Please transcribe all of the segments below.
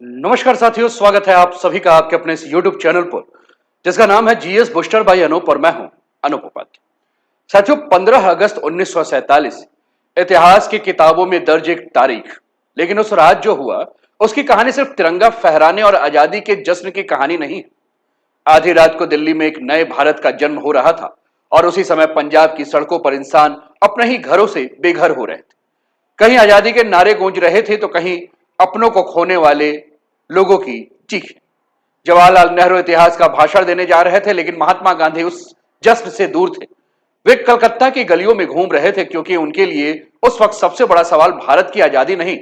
नमस्कार साथियों, स्वागत है आप सभी का आपके अपने इस YouTube चैनल पर जिसका नाम है जीएस बूस्टर बाय अनूप और मैं हूं अनूप उपाध्याय। साथियों, 15 अगस्त 1947 इतिहास की किताबों में दर्ज एक तारीख, लेकिन उस रात जो हुआ उसकी कहानी सिर्फ तिरंगा फहराने और आजादी के जश्न की कहानी नहीं है। आधी रात को दिल्ली में एक नए भारत का जन्म हो रहा था और उसी समय पंजाब की सड़कों पर इंसान अपने ही घरों से बेघर हो रहे थे। कहीं आजादी के नारे गूंज रहे थे तो कहीं अपनों को खोने वाले लोगों की चीखें। जवाहरलाल नेहरू इतिहास का भाषण देने जा रहे थे, लेकिन महात्मा गांधी उस जश्न से दूर थे। वे कलकत्ता की गलियों में घूम रहे थे, क्योंकि उनके लिए उस वक्त सबसे बड़ा सवाल भारत की आजादी नहीं,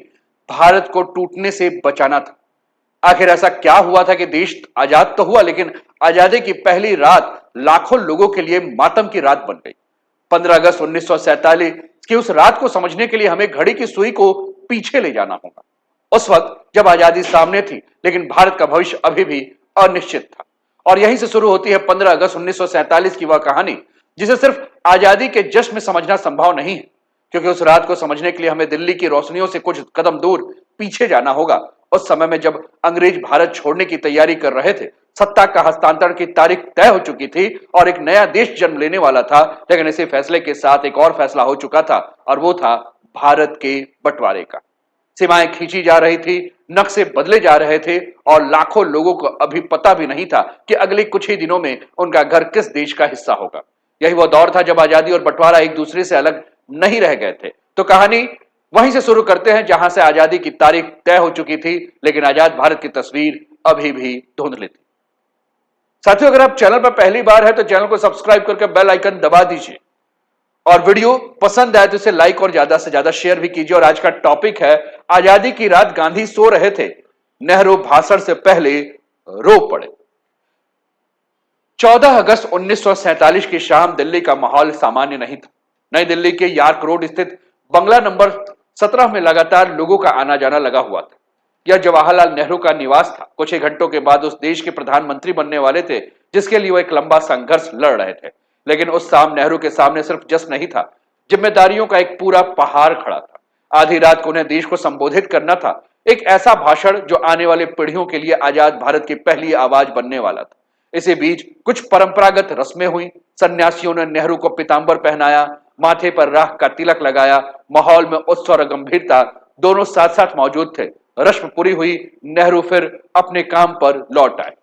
भारत को टूटने से बचाना था। आखिर ऐसा क्या हुआ था कि देश आजाद तो हुआ, लेकिन आजादी की पहली रात लाखों लोगों के लिए मातम की रात बन गई। 15 अगस्त 1947 की उस रात को समझने के लिए हमें घड़ी की सुई को पीछे ले जाना होगा। उस वक्त जब आजादी सामने थी, लेकिन भारत का भविष्य अभी भी अनिश्चित था। और यहीं से शुरू होती है 15 अगस्त 1947 की वह कहानी, जिसे सिर्फ आजादी के जश्न में समझना संभव नहीं है, क्योंकि उस रात को समझने के लिए हमें दिल्ली की रोशनियों से कुछ कदम दूर पीछे जाना होगा। उस समय में जब अंग्रेज भारत छोड़ने की तैयारी कर रहे थे, सत्ता का हस्तांतरण की तारीख तय हो चुकी थी और एक नया देश जन्म लेने वाला था। लेकिन इसी फैसले के साथ एक और फैसला हो चुका था, और वो था भारत के बंटवारे का। सीमाएं खींची जा रही थी, नक्शे बदले जा रहे थे, और लाखों लोगों को अभी पता भी नहीं था कि अगले कुछ ही दिनों में उनका घर किस देश का हिस्सा होगा। यही वो दौर था जब आजादी और बंटवारा एक दूसरे से अलग नहीं रह गए थे। तो कहानी वहीं से शुरू करते हैं, जहां से आजादी की तारीख तय हो चुकी थी, लेकिन आजाद भारत की तस्वीर अभी भी धुंधली थी। साथियों, अगर आप चैनल पर पहली बार है तो चैनल को सब्सक्राइब करके बेल आइकन दबा दीजिए, और वीडियो पसंद आए तो इसे लाइक और ज्यादा से ज्यादा शेयर भी कीजिए। और आज का टॉपिक है, आजादी की रात गांधी सो रहे थे, नेहरू भाषण से पहले रो पड़े। 14 अगस्त 1947 की शाम दिल्ली का माहौल सामान्य नहीं था। नई दिल्ली के यार्क रोड स्थित बंगला नंबर 17 में लगातार लोगों का आना जाना लगा हुआ था। यह जवाहरलाल नेहरू का निवास था। कुछ ही घंटों के बाद उस देश के प्रधानमंत्री बनने वाले थे, जिसके लिए वो एक लंबा संघर्ष लड़ रहे थे। लेकिन उस शाम नेहरू के सामने सिर्फ जश्न नहीं था, जिम्मेदारियों का एक पूरा पहाड़ खड़ा था। आधी रात को उन्हें देश को संबोधित करना था, एक ऐसा भाषण जो आने वाली पीढ़ियों के लिए आजाद भारत की पहली आवाज बनने वाला था। इसी बीच कुछ परंपरागत रस्में हुई। सन्यासियों ने नेहरू को पीतांबर पहनाया, माथे पर राख का तिलक लगाया। माहौल में उत्सव और गंभीरता दोनों साथ साथ मौजूद थे। रस्म पूरी हुई, नेहरू फिर अपने काम पर लौट आए।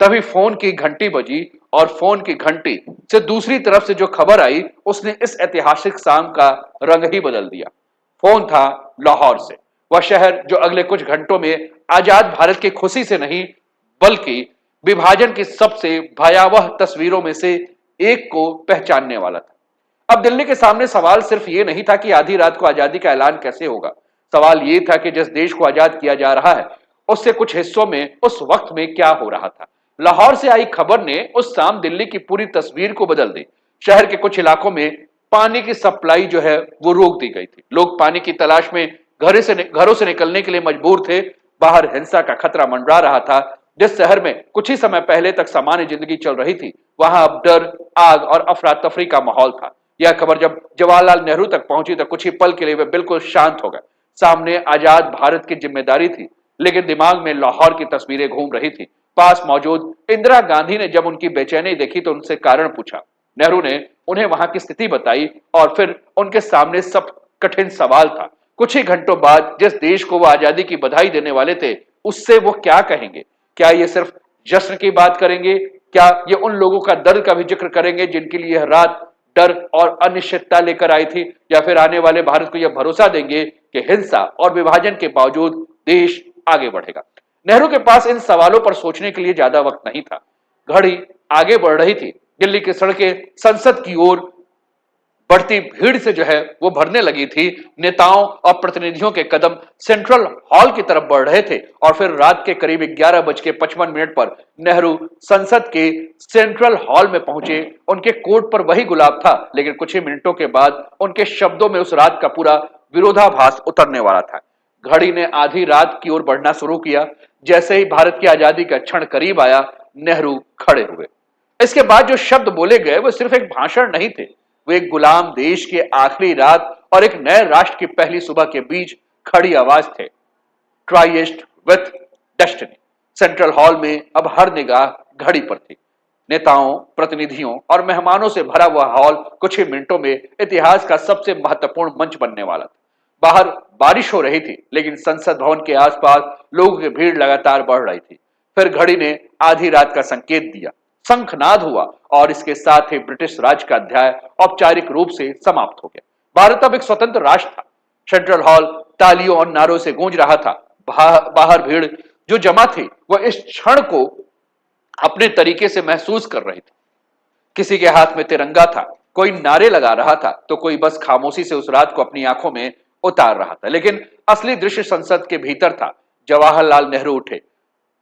तभी फोन की घंटी बजी, और फोन की घंटी से दूसरी तरफ से जो खबर आई, उसने इस ऐतिहासिक शाम का रंग ही बदल दिया। फोन था लाहौर से, वह शहर जो अगले कुछ घंटों में आजाद भारत की खुशी से नहीं, बल्कि विभाजन की सबसे भयावह तस्वीरों में से एक को पहचानने वाला था। अब दिल्ली के सामने सवाल सिर्फ ये नहीं था कि आधी रात को आजादी का ऐलान कैसे होगा। सवाल ये था कि जिस देश को आजाद किया जा रहा है, उससे कुछ हिस्सों में उस वक्त में क्या हो रहा था। लाहौर से आई खबर ने उस शाम दिल्ली की पूरी तस्वीर को बदल दी। शहर के कुछ इलाकों में पानी की सप्लाई जो है वो रोक दी गई थी। लोग पानी की तलाश में घरों से निकलने के लिए मजबूर थे। बाहर हिंसा का खतरा मंडरा रहा था। जिस शहर में कुछ ही समय पहले तक सामान्य जिंदगी चल रही थी, वहां अब डर, आग और अफरा तफरी का माहौल था। यह खबर जब जवाहरलाल नेहरू तक पहुंची तो कुछ ही पल के लिए वे बिल्कुल शांत हो गए। सामने आजाद भारत की जिम्मेदारी थी, लेकिन दिमाग में लाहौर की तस्वीरें घूम रही थी। पास मौजूद इंदिरा गांधी ने जब उनकी बेचैनी देखी तो उनसे कारण पूछा। नेहरू ने उन्हें वहां की स्थिति बताई, और फिर उनके सामने सब कठिन सवाल था। कुछ ही घंटों बाद जिस देश को वो आजादी की बधाई देने वाले थे, उससे वो क्या कहेंगे? क्या ये सिर्फ जश्न की बात करेंगे? क्या ये उन लोगों का दर्द का भी जिक्र करेंगे जिनके लिए यह रात डर और अनिश्चितता लेकर आई थी? या फिर आने वाले भारत को यह भरोसा देंगे कि हिंसा और विभाजन के बावजूद देश आगे बढ़ेगा? नेहरू के पास इन सवालों पर सोचने के लिए ज्यादा वक्त नहीं था। घड़ी आगे बढ़ रही थी। दिल्ली की सड़कें संसद की ओर बढ़ती भीड़ से जो है वो भरने लगी थी। नेताओं और प्रतिनिधियों के कदम सेंट्रल हॉल की तरफ बढ़ रहे थे, और फिर रात के करीब 11:55 पर नेहरू संसद के सेंट्रल हॉल में पहुंचे। उनके कोट पर वही गुलाब था, लेकिन कुछ ही मिनटों के बाद उनके शब्दों में उस रात का पूरा विरोधाभास उतरने वाला था। घड़ी ने आधी रात की ओर बढ़ना शुरू किया। जैसे ही भारत की आजादी का क्षण करीब आया, नेहरू खड़े हुए। इसके बाद जो शब्द बोले गए वो सिर्फ एक भाषण नहीं थे, वो एक गुलाम देश की आखिरी रात और एक नए राष्ट्र की पहली सुबह के बीच खड़ी आवाज थे। Tryst with destiny. Central hall में अब हर निगाह घड़ी पर थी। नेताओं, प्रतिनिधियों और मेहमानों से भरा हुआ हॉल कुछ ही मिनटों में इतिहास का सबसे महत्वपूर्ण मंच बनने वाला था। बाहर बारिश हो रही थी, लेकिन संसद भवन के आसपास लोगों की भीड़ लगातार बढ़ रही थी। फिर घड़ी ने आधी रात का संकेत दिया, शंखनाद हुआ और इसके साथ ही ब्रिटिश राज का अध्याय औपचारिक रूप से समाप्त हो गया। भारत अब एक स्वतंत्र राष्ट्र था। सेंट्रल हॉल तालियों और नारों से गूंज रहा था। बाहर भीड़ जो जमा थी वह इस क्षण को अपने तरीके से महसूस कर रही थी। किसी के हाथ में तिरंगा था, कोई नारे लगा रहा था, तो कोई बस खामोशी से उस रात को अपनी आंखों में उतार रहा था। लेकिन असली दृश्य संसद के भीतर था। जवाहरलाल नेहरू उठे।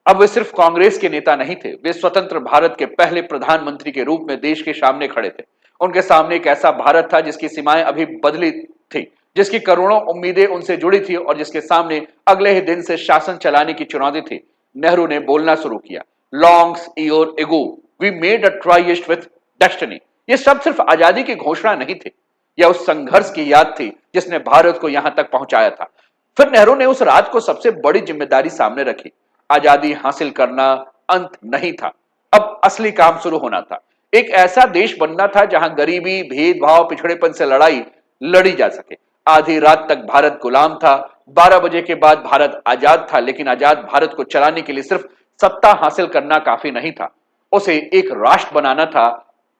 अब वे सिर्फ कांग्रेस के नेता नहीं थे, वे स्वतंत्र भारत के पहले प्रधानमंत्री के रूप में देश के सामने खड़े थे। उनके सामने एक ऐसा भारत था जिसकी सीमाएं अभी बदली थी, जिसकी करोड़ों उम्मीदें उनसे जुड़ी थी और जिसके सामने अगले ही दिन से शासन चलाने की चुनौती थी। नेहरू ने बोलना शुरू किया, long year ago we made a tryst with destiny. ये सब सिर्फ आजादी की घोषणा नहीं थी, यह उस संघर्ष की याद थी जिसने भारत को यहां तक पहुंचाया था। फिर नेहरू ने उस रात को सबसे बड़ी जिम्मेदारी सामने रखी। आजादी हासिल करना अंत नहीं था, अब असली काम शुरू होना था। एक ऐसा देश बनना था जहां गरीबी, भेदभाव, पिछड़ेपन से लड़ाई लड़ी जा सके। आधी रात तक भारत गुलाम था, 12 बजे के बाद भारत आजाद था, लेकिन आजाद भारत को चलाने के लिए सिर्फ सत्ता हासिल करना काफी नहीं था, उसे एक राष्ट्र बनाना था।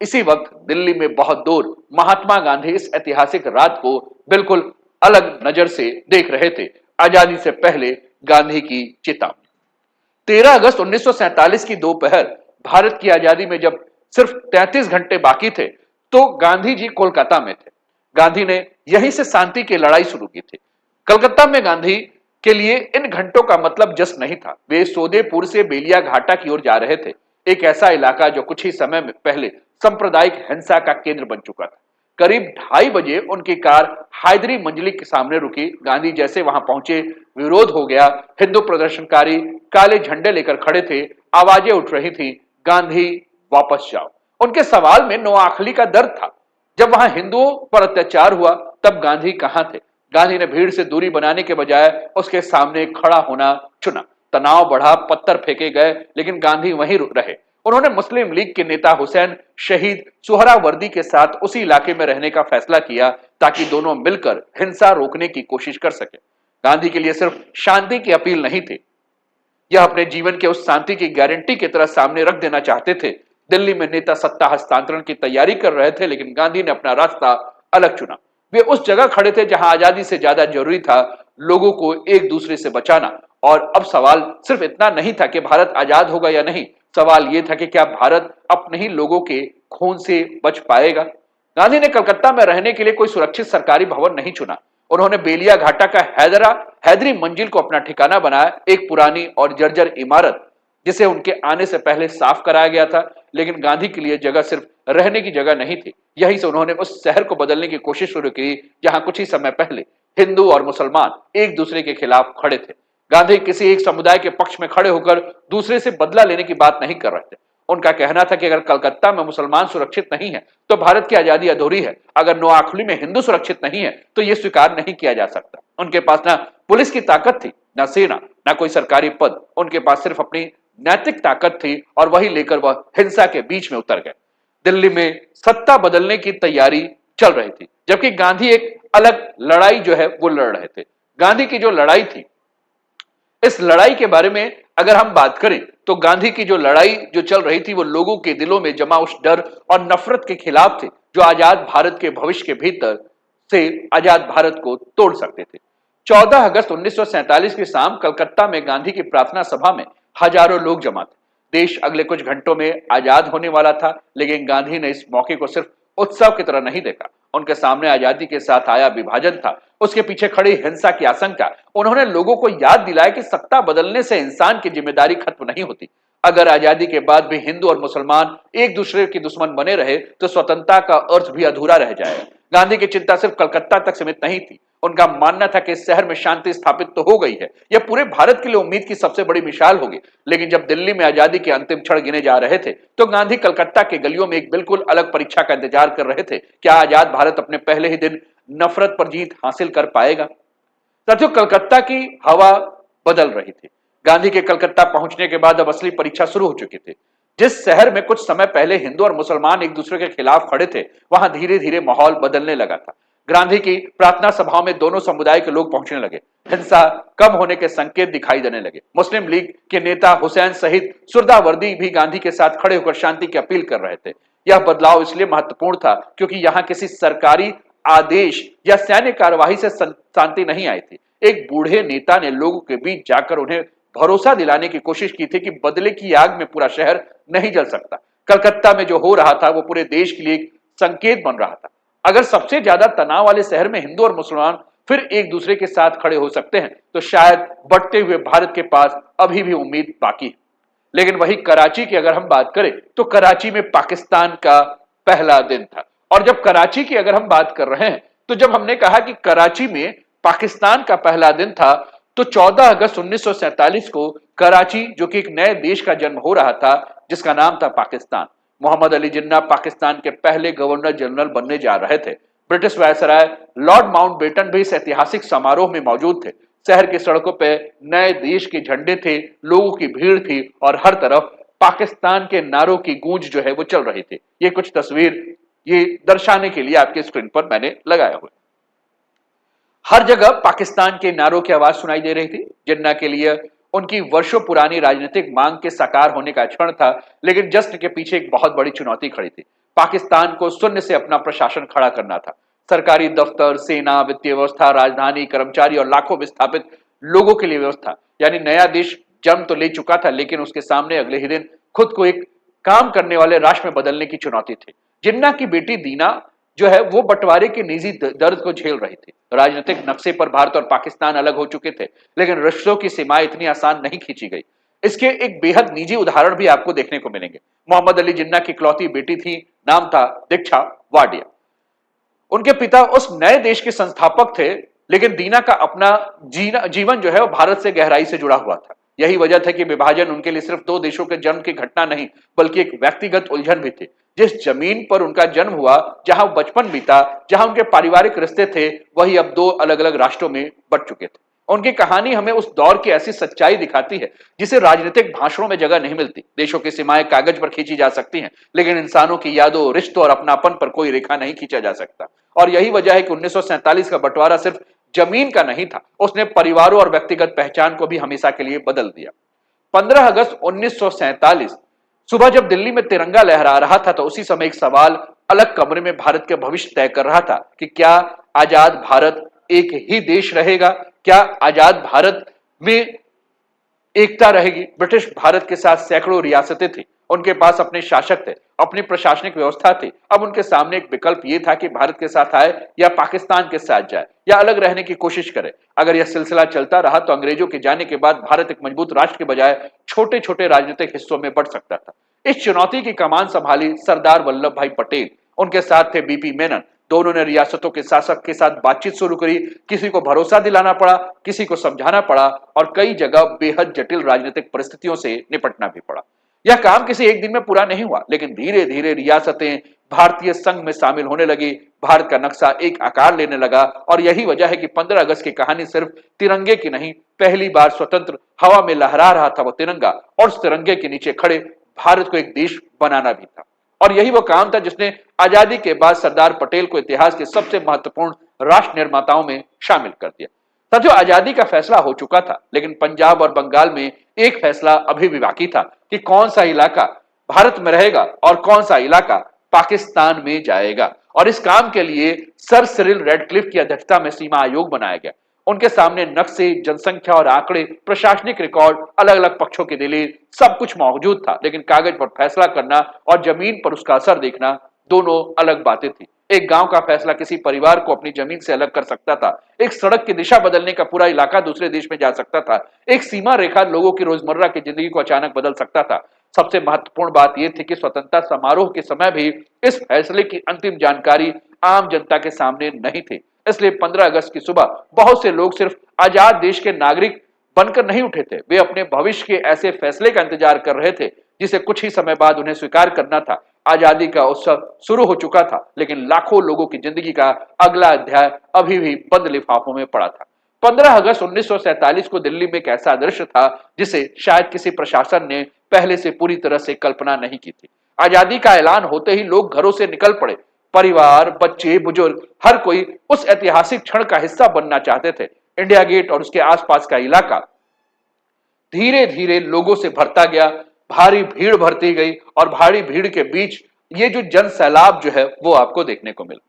इसी वक्त दिल्ली में बहुत दूर महात्मा गांधी इस ऐतिहासिक रात को बिल्कुल अलग नजर से देख रहे थे। आजादी से पहले गांधी की चेतावनी। 13 अगस्त 1947 की दोपहर, भारत की आजादी में जब सिर्फ 33 घंटे बाकी थे, तो गांधी जी कोलकाता में थे। गांधी ने यहीं से शांति की लड़ाई शुरू की थी। कलकत्ता में गांधी के लिए इन घंटों का मतलब जस्ट नहीं था। वे सोदेपुर से बेलिया घाटा की ओर जा रहे थे, एक ऐसा इलाका जो कुछ ही समय पहले सांप्रदायिक हिंसा का केंद्र बन चुका था। करीब 2:30 बजे उनकी कार हैदरी मंजिल के सामने रुकी। गांधी जैसे वहां पहुंचे, विरोध हो गया। हिंदू प्रदर्शनकारी काले झंडे लेकर खड़े थे, आवाजें उठ रही थी, गांधी वापस जाओ। उनके सवाल में नोआखली का दर्द था। जब वहां हिंदुओं पर अत्याचार हुआ, तब गांधी कहां थे? गांधी ने भीड़ से दूरी बनाने के बजाय उसके सामने खड़ा होना चुना। तनाव बढ़ा, पत्थर फेंके गए, लेकिन गांधी वहीं रहे। उन्होंने मुस्लिम लीग के नेता हुसैन शहीद सुहरावर्दी के साथ उसी इलाके में रहने का फैसला किया, ताकि दोनों मिलकर हिंसा रोकने की कोशिश कर सके। गांधी के लिए सिर्फ शांति की अपील नहीं थी, यह अपने जीवन के उस शांति की गारंटी की तरह सामने रख देना चाहते थे। दिल्ली में नेता सत्ता हस्तांतरण की तैयारी कर रहे थे, लेकिन गांधी ने अपना रास्ता अलग चुना। वे उस जगह खड़े थे जहां आजादी से ज्यादा जरूरी था लोगों को एक दूसरे से बचाना। और अब सवाल सिर्फ इतना नहीं था कि भारत आजाद होगा या नहीं, सवाल यह था कि क्या भारत अपने ही लोगों के खून से बच पाएगा। गांधी ने कलकत्ता में रहने के लिए कोई सुरक्षित सरकारी भवन नहीं चुना। उन्होंने बेलिया घाटा का हैदरी मंजिल को अपना ठिकाना बनाया, एक पुरानी और जर्जर इमारत जिसे उनके आने से पहले साफ कराया गया था। लेकिन गांधी के लिए जगह सिर्फ रहने की जगह नहीं थी। यहीं से उन्होंने उस शहर को बदलने की कोशिश शुरू की जहां कुछ ही समय पहले हिंदू और मुसलमान एक दूसरे के खिलाफ खड़े थे। गांधी किसी एक समुदाय के पक्ष में खड़े होकर दूसरे से बदला लेने की बात नहीं कर रहे थे। उनका कहना था कि अगर कलकत्ता में मुसलमान सुरक्षित नहीं है तो भारत की आजादी अधूरी है। अगर नोआखली में हिंदू सुरक्षित नहीं है तो यह स्वीकार नहीं किया जा सकता। उनके पास ना पुलिस की ताकत थी, ना सेना, ना कोई सरकारी पद। उनके पास सिर्फ अपनी नैतिक ताकत थी और वही लेकर वह हिंसा के बीच में उतर गए। दिल्ली में सत्ता बदलने की तैयारी चल रही थी, जबकि गांधी एक अलग लड़ाई जो है वो लड़ रहे थे। गांधी की जो लड़ाई थी, इस लड़ाई के बारे में अगर हम बात करें तो गांधी की जो लड़ाई जो चल रही थी वो लोगों के दिलों में जमा उस डर और नफरत के खिलाफ थे जो आजाद भारत के भविष्य के भीतर से आजाद भारत को तोड़ सकते थे। 14 अगस्त 1947 की शाम कलकत्ता में गांधी की प्रार्थना सभा में हजारों लोग जमा थे। देश अगले कुछ घंटों में आजाद होने वाला था, लेकिन गांधी ने इस मौके को सिर्फ उत्सव की तरह नहीं देखा। उनके सामने आजादी के साथ आया विभाजन था, उसके पीछे खड़ी हिंसा की आशंका। उन्होंने लोगों को याद दिलाया कि सत्ता बदलने से इंसान की जिम्मेदारी खत्म नहीं होती। अगर आजादी के बाद भी हिंदू और मुसलमान एक दूसरे के दुश्मन बने रहे तो स्वतंत्रता का अर्थ भी अधूरा रह जाएगा। गांधी की चिंता सिर्फ कलकत्ता तक सीमित नहीं थी। उनका मानना था कि इस शहर में शांति स्थापित तो हो गई है, यह पूरे भारत के लिए उम्मीद की सबसे बड़ी मिसाल होगी। लेकिन जब दिल्ली में आजादी के अंतिम क्षण गिने जा रहे थे तो गांधी कलकत्ता के गलियों में एक बिल्कुल अलग परीक्षा का इंतजार कर रहे थे। क्या आजाद भारत अपने पहले ही दिन नफरत पर जीत हासिल कर पाएगा? साथियों, कलकत्ता की हवा बदल रही थी। गांधी के कलकत्ता पहुंचने के बाद अब असली परीक्षा शुरू हो चुकी थी। जिस शहर में कुछ समय पहले हिंदू और मुसलमान एक दूसरे के खिलाफ खड़े थे, वहां धीरे धीरे माहौल बदलने लगा था। गांधी की प्रार्थना सभाओं में दोनों समुदाय के लोग पहुंचने लगे। हिंसा कम होने के संकेत दिखाई देने लगे। मुस्लिम लीग के नेता हुसैन सहित सुरदावर्दी भी गांधी के साथ खड़े होकर शांति की अपील कर रहे थे। यह बदलाव इसलिए महत्वपूर्ण था क्योंकि यहां किसी सरकारी आदेश या सैन्य कार्यवाही से शांति नहीं आई थी। एक बूढ़े नेता ने लोगों के बीच जाकर उन्हें भरोसा दिलाने की कोशिश की थी कि बदले की आग में पूरा शहर नहीं जल सकता। कलकत्ता में जो हो रहा था वो पूरे देश के लिए एक संकेत बन रहा था। अगर सबसे ज्यादा तनाव वाले शहर में हिंदू और मुसलमान फिर एक दूसरे के साथ खड़े हो सकते हैं, तो शायद बढ़ते हुए भारत के पास अभी भी उम्मीद बाकी है। लेकिन वही कराची की अगर हम बात करें, तो कराची में पाकिस्तान का पहला दिन था। और जब कराची की अगर हम बात कर रहे हैं, तो जब हमने कहा कि कराची में पाकिस्तान का पहला दिन था, तो 14 अगस्त 1947 को कराची, जो कि एक नए देश का जन्म हो रहा था, जिसका नाम था पाकिस्तान। मोहम्मद अली जिन्ना पाकिस्तान के पहले गवर्नर जनरल बनने जा रहे थे। ब्रिटिश वायसराय लॉर्ड माउंटबेटन भी इस ऐतिहासिक समारोह में मौजूद थे। शहर की सड़कों पे नए देश के झंडे थे, लोगों की भीड़ थी और हर तरफ पाकिस्तान के नारों की गूंज जो है वो चल रही थी। ये कुछ तस्वीर ये दर्शाने के लिए आपके स्क्रीन पर मैंने लगाया हुआ। हर जगह पाकिस्तान के नारों की आवाज सुनाई दे रही थी। जिन्ना के लिए उनकी वर्षों पुरानी राजनीतिक मांग के साकार होने का क्षण था, लेकिन जश्न के पीछे एक बहुत बड़ी चुनौती खड़ी थी। पाकिस्तान को शून्य से अपना प्रशासन खड़ा करना था। सरकारी दफ्तर, सेना, वित्तीय व्यवस्था, राजधानी, कर्मचारी और लाखों विस्थापित लोगों के लिए व्यवस्था। यानी नया देश जन्म तो ले चुका था, लेकिन उसके सामने अगले ही दिन खुद को एक काम करने वाले राष्ट्र में बदलने की चुनौती थी। जिन्ना की बेटी दीना जो है वो बंटवारे के निजी दर्द को झेल रही थी। राजनीतिक नक्शे पर भारत और पाकिस्तान अलग हो चुके थे, लेकिन रिश्तों की सीमाएं इतनी आसान नहीं खींची गई। इसके एक बेहद निजी उदाहरण भी आपको देखने को मिलेंगे। मोहम्मद अली जिन्ना की इकलौती बेटी थी, नाम था दीक्षा वाडिया। उनके पिता उस नए देश के संस्थापक थे, लेकिन दीना का अपना जीवन जो है वो भारत से गहराई से जुड़ा हुआ था। यही वजह था कि विभाजन उनके लिए सिर्फ दो देशों के जन्म की घटना नहीं, बल्कि एक व्यक्तिगत उलझन भी थी। जिस जमीन पर उनका जन्म हुआ, जहां बचपन बीता, जहां उनके पारिवारिक रिश्ते थे, वही अब दो अलग अलग राष्ट्रों में बट चुके थे। उनकी कहानी हमें उस दौर की ऐसी सच्चाई दिखाती है जिसे राजनीतिक भाषणों में जगह नहीं मिलती। देशों की सीमाएं कागज पर खींची जा सकती हैं, लेकिन इंसानों की यादों, रिश्तों और अपनापन पर कोई रेखा नहीं खींचा जा सकता। और यही वजह है कि 1947 का बंटवारा सिर्फ जमीन का नहीं था, उसने परिवारों और व्यक्तिगत पहचान को भी हमेशा के लिए बदल दिया। 15 अगस्त 1947 सुबह जब दिल्ली में तिरंगा लहरा रहा था, तो उसी समय एक सवाल अलग कमरे में भारत के भविष्य तय कर रहा था कि क्या आजाद भारत एक ही देश रहेगा? क्या आजाद भारत में एकता रहेगी? ब्रिटिश भारत के साथ सैकड़ों रियासतें थी, उनके पास अपने शासक थे, अपनी प्रशासनिक व्यवस्था थी। अब उनके सामने एक विकल्प यह था कि भारत के साथ आए या पाकिस्तान के साथ जाए या अलग रहने की कोशिश करे। अगर यह सिलसिला चलता रहा तो अंग्रेजों के जाने के बाद भारत एक मजबूत राष्ट्र के बजाय छोटे छोटे राजनीतिक हिस्सों में बढ़ सकता था। इस चुनौती की कमान संभाली सरदार वल्लभ भाई पटेल, उनके साथ थे बीपी मेनन। दोनों ने रियासतों के शासक के साथ बातचीत शुरू करी। किसी को भरोसा दिलाना पड़ा, किसी को समझाना पड़ा और कई जगह बेहद जटिल राजनीतिक परिस्थितियों से निपटना भी पड़ा। यह काम किसी एक दिन में पूरा नहीं हुआ, लेकिन धीरे धीरे रियासतें भारतीय संघ में शामिल होने लगी। भारत का नक्शा एक आकार लेने लगा और यही वजह है कि 15 अगस्त की कहानी सिर्फ तिरंगे की नहीं, पहली बार स्वतंत्र हवा में लहरा रहा था वो तिरंगा, और उस तिरंगे के नीचे खड़े भारत को एक देश बनाना भी था। और यही वो काम था जिसने आजादी के बाद सरदार पटेल को इतिहास के सबसे महत्वपूर्ण राष्ट्र निर्माताओं में शामिल कर दिया। साथियों, आजादी का फैसला हो चुका था, लेकिन पंजाब और बंगाल में एक फैसला अभी भी बाकी था कि कौन सा इलाका भारत में रहेगा और कौन सा इलाका पाकिस्तान में जाएगा। और इस काम के लिए सर सिरिल रेडक्लिफ की अध्यक्षता में सीमा आयोग बनाया गया। उनके सामने नक्शे, जनसंख्या और आंकड़े, प्रशासनिक रिकॉर्ड, अलग अलग पक्षों की दलील, सब कुछ मौजूद था, लेकिन कागज पर फैसला करना और जमीन पर उसका असर देखना दोनों अलग बातें थी। एक गांव का फैसला किसी परिवार को अपनी जमीन से अलग कर सकता था। एक सड़क की दिशा बदलने का पूरा इलाका दूसरे देश में जा सकता था। एक सीमा रेखा लोगों की रोजमर्रा की जिंदगी को अचानक बदल सकता था। सबसे महत्वपूर्ण बात यह थी कि स्वतंत्रता समारोह के समय भी इस फैसले की अंतिम जानकारी आम जनता के सामने नहीं थी। इसलिए 15 अगस्त की सुबह बहुत से लोग सिर्फ आजाद देश के नागरिक बनकर नहीं उठे थे, वे अपने भविष्य के ऐसे फैसले का इंतजार कर रहे थे जिसे कुछ ही समय बाद उन्हें स्वीकार करना था। आजादी का उत्सव शुरू हो चुका था, लेकिन लाखों लोगों की जिंदगी का अगला अध्याय अभी भी बंद लिफाफों में पड़ा था। 15 अगस्त 1947 को दिल्ली में एक ऐसा दृश्य था जिसे शायद किसी प्रशासन ने पहले से पूरी तरह से कल्पना नहीं की थी। आजादी का ऐलान होते ही लोग घरों से निकल पड़े। परिवार, बच्चे, बुजुर्ग, हर कोई उस ऐतिहासिक क्षण का हिस्सा बनना चाहते थे। इंडिया गेट और उसके आसपास का इलाका धीरे धीरे लोगों से भरता गया। भारी भीड़ भरती गई और भारी भीड़ के बीच ये जो जन सैलाब जो है वो आपको देखने को मिला।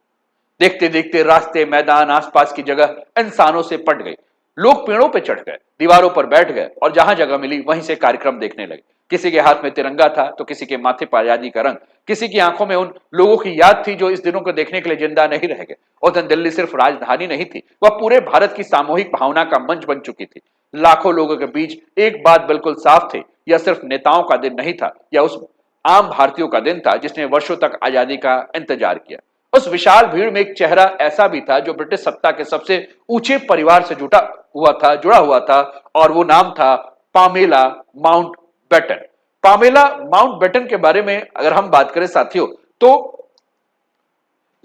देखते देखते रास्ते, मैदान, आसपास की जगह इंसानों से पट गई। लोग पेड़ों पर चढ़ गए, दीवारों पर बैठ गए और जहां जगह मिली वहीं से कार्यक्रम देखने लगे। किसी के हाथ में तिरंगा था तो किसी के माथे पर आजादी का रंग, किसी की आंखों में उन लोगों की याद थी जो इस दिनों को देखने के लिए जिंदा नहीं रह गए। उस दिन दिल्ली सिर्फ राजधानी नहीं थी, वह पूरे भारत की सामूहिक भावना का मंच बन चुकी थी। लाखों लोगों के बीच एक बात बिल्कुल साफ थी, यह सिर्फ नेताओं का दिन नहीं था, यह उस आम भारतीयों का दिन था जिसने वर्षों तक आजादी का इंतजार किया। उस विशाल भीड़ में एक चेहरा ऐसा भी था जो ब्रिटिश सत्ता के सबसे ऊंचे परिवार से जुड़ा हुआ था और वो नाम था पामेला माउंटबेटन। पामेला माउंटबेटन के बारे में अगर हम बात करें साथियों, तो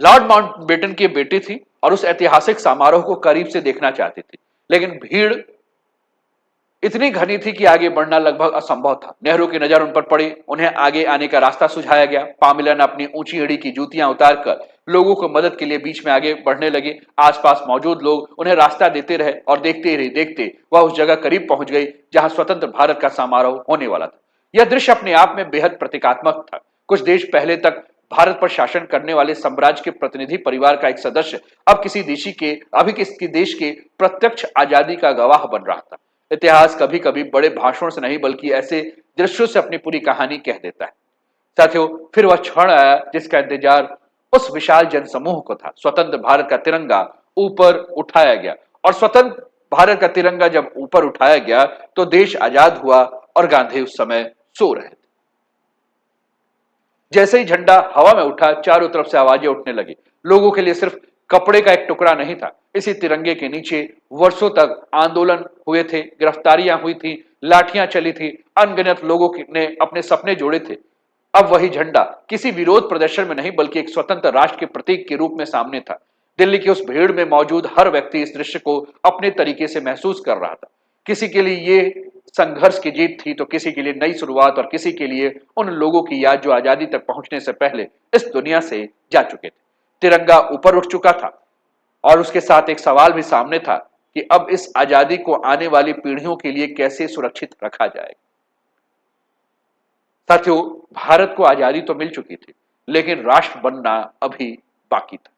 लॉर्ड माउंटबेटन की बेटी थी और उस ऐतिहासिक समारोह को करीब से देखना चाहती थी, लेकिन भीड़ इतनी घनी थी कि आगे बढ़ना लगभग असंभव था। नेहरू की नजर उन पर पड़ी, उन्हें आगे आने का रास्ता सुझाया गया। पामेला ने अपनी ऊंची एड़ी की जूतियां उतारकर लोगों को मदद के लिए बीच में आगे बढ़ने लगे। आसपास मौजूद लोग उन्हें रास्ता देते रहे और देखते ही देखते वह उस जगह करीब पहुंच गई जहां स्वतंत्र भारत का समारोह होने वाला था। यह दृश्य अपने आप में बेहद प्रतीकात्मक था। कुछ देश पहले तक भारत पर शासन करने वाले साम्राज्य के प्रतिनिधि परिवार का एक सदस्य अब किसी देश के प्रत्यक्ष आजादी का गवाह बन रहा था। इतिहास कभी कभी बड़े भाषणों से नहीं बल्कि ऐसे दृश्यों से अपनी पूरी कहानी कह देता है। साथियों, फिर वह क्षण आया जिसका इंतजार उस विशाल जनसमूह को था। स्वतंत्र भारत का तिरंगा ऊपर उठाया गया और स्वतंत्र भारत का तिरंगा जब ऊपर उठाया गया तो देश आजाद हुआ और गांधी उस समय सो रहे थे। जैसे ही झंडा हवा में उठा, चारों तरफ से आवाजें उठने लगी। लोगों के लिए सिर्फ कपड़े का एक टुकड़ा नहीं था, इसी तिरंगे के नीचे वर्षों तक आंदोलन हुए थे, गिरफ्तारियां हुई थी, लाठियां चली थी, अनगिनत लोगों ने अपने सपने जोड़े थे। अब वही झंडा किसी विरोध प्रदर्शन में नहीं बल्कि एक स्वतंत्र राष्ट्र के प्रतीक के रूप में सामने था। दिल्ली की उस भीड़ में मौजूद हर व्यक्ति इस दृश्य को अपने तरीके से महसूस कर रहा था। किसी के लिए ये संघर्ष की जीत थी तो किसी के लिए नई शुरुआत और किसी के लिए उन लोगों की याद जो आजादी तक पहुंचने से पहले इस दुनिया से जा चुके थे। तिरंगा ऊपर उठ चुका था और उसके साथ एक सवाल भी सामने था कि अब इस आजादी को आने वाली पीढ़ियों के लिए कैसे सुरक्षित रखा जाएगा। साथियों, भारत को आजादी तो मिल चुकी थी लेकिन राष्ट्र बनना अभी बाकी था।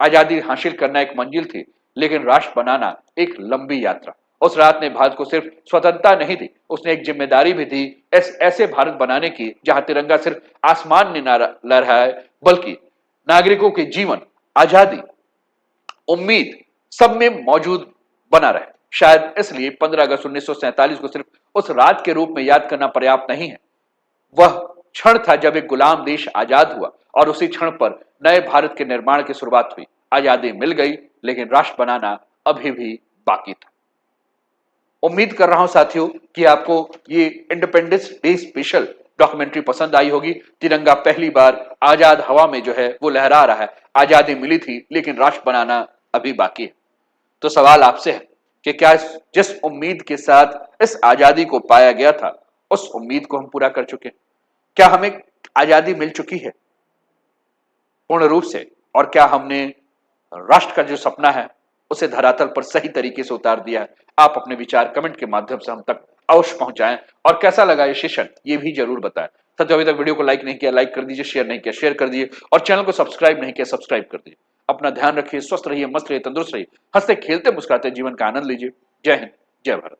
आजादी हासिल करना एक मंजिल थी लेकिन राष्ट्र बनाना एक लंबी यात्रा। उस रात ने भारत को सिर्फ स्वतंत्रता नहीं दी, उसने एक जिम्मेदारी भी दी ऐसे भारत बनाने की जहां तिरंगा सिर्फ आसमान में न लहराए बल्कि नागरिकों के जीवन, आजादी, उम्मीद सब में मौजूद बना रहे। शायद इसलिए 15 अगस्त 1947 को सिर्फ उस रात के रूप में याद करना पर्याप्त नहीं है। वह क्षण था जब एक गुलाम देश आजाद हुआ और उसी क्षण पर नए भारत के निर्माण की शुरुआत हुई। आजादी मिल गई लेकिन राष्ट्र बनाना अभी भी बाकी था। उम्मीद कर रहा हूं साथियों कि आपको ये इंडिपेंडेंस डे स्पेशल डॉक्यूमेंट्री पसंद आई होगी। तिरंगा पहली बार आजाद हवा में जो है वो लहरा रहा है। आजादी मिली थी लेकिन राष्ट्र बनाना अभी बाकी है। तो सवाल आपसे है कि क्या जिस उम्मीद के साथ इस आजादी को पाया गया था उस उम्मीद को हम पूरा कर चुके? क्या हमें आजादी मिल चुकी है पूर्ण रूप से? और क्या हमने राष्ट्र का जो सपना है उसे धरातल पर सही तरीके से उतार दिया है? आप अपने विचार कमेंट के माध्यम से हम तक अवश्य पहुंचाएं और कैसा लगा ये सेशन ये भी जरूर बताएं। साथियों, अभी तक वीडियो को लाइक नहीं किया लाइक कर दीजिए, शेयर नहीं किया शेयर कर दीजिए और चैनल को सब्सक्राइब नहीं किया सब्सक्राइब कर दीजिए। अपना ध्यान रखिए, स्वस्थ रहिए, मस्त रहिए, तंदुरुस्त रहिए, हंसते खेलते मुस्कुराते जीवन का आनंद लीजिए। जय हिंद, जय भारत।